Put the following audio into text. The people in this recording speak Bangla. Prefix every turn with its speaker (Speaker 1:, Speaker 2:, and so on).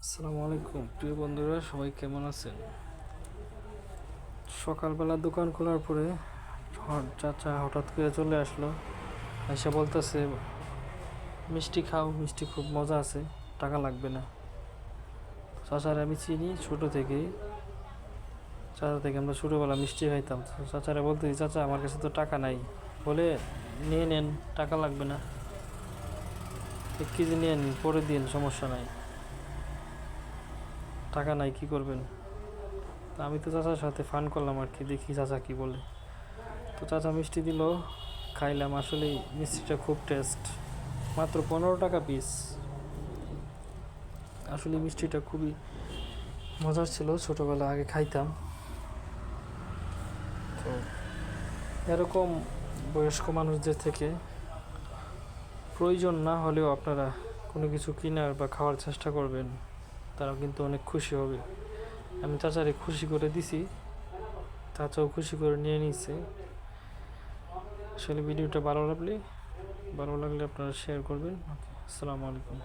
Speaker 1: আসসালামু আলাইকুম প্রিয় বন্ধুরা, সবাই কেমন আছেন? সকালবেলা দোকান খোলার পরে চাচা হঠাৎ করে চলে আসলো। এসে বলতেছে, মিষ্টি খাও, মিষ্টি খুব মজা আছে, টাকা লাগবে না। চাচারে আমি চিনি ছোটো থেকেই, চাচা থেকে আমরা ছোটোবেলা মিষ্টি খাইতাম। চাচারে বলতেছি, চাচা আমার কাছে তো টাকা নাই। বলে, নিয়ে নেন, টাকা লাগবে না, 1 কেজি নিয়ে নিন, পরে দিন, সমস্যা নাই। টাকা নাই, কি করবেন? তা আমি তো চাচার সাথে ফান করলাম আর কি, দেখি চাচা কি বলে। তো চাচা মিষ্টি দিল, খাইলাম। আসলেই মিষ্টিটা খুব টেস্ট, মাত্র 15 টাকা পিস। আসলে মিষ্টিটা খুবই মজার ছিল, ছোটোবেলা আগে খাইতাম। তো এরকম বয়স্ক মানুষদের থেকে প্রয়োজন না হলেও আপনারা কোনো কিছু কেনার বা খাওয়ার চেষ্টা করবেন, তারা কিন্তু অনেক খুশি হবে। আমি চাচারে খুশি করে দিছি, চাচাও খুশি করে নিয়ে নিছে। আসলে ভিডিওটা ভালো লাগলে আপনারা শেয়ার করবেন। ওকে, আসসালামু আলাইকুম।